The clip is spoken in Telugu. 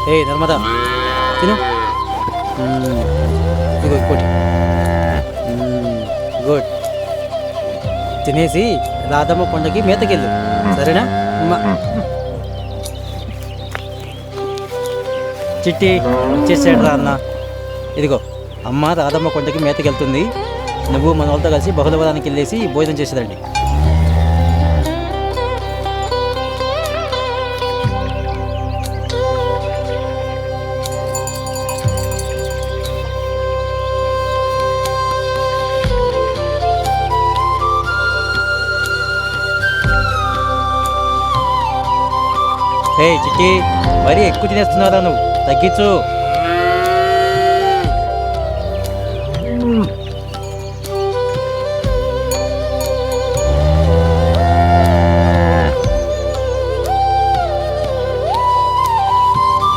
ఏ నర్మదా తిను. ఇదిగో ఇంకోటి. గుడ్. తినేసి రాధమ్మ కొండకి మేతకెళ్ళు, సరేనా? చిట్టి వచ్చేసాడు రా అన్న. ఇదిగో అమ్మ రాధమ్మ కొండకి మేతకెళ్తుంది, నువ్వు మన వాళ్ళతో కలిసి బహుళవరానికి వెళ్ళేసి భోజనం చేసేదండి. హే చిట్టి, మరీ ఎక్కువ తినేస్తున్నారా నువ్వు, తగ్గించు.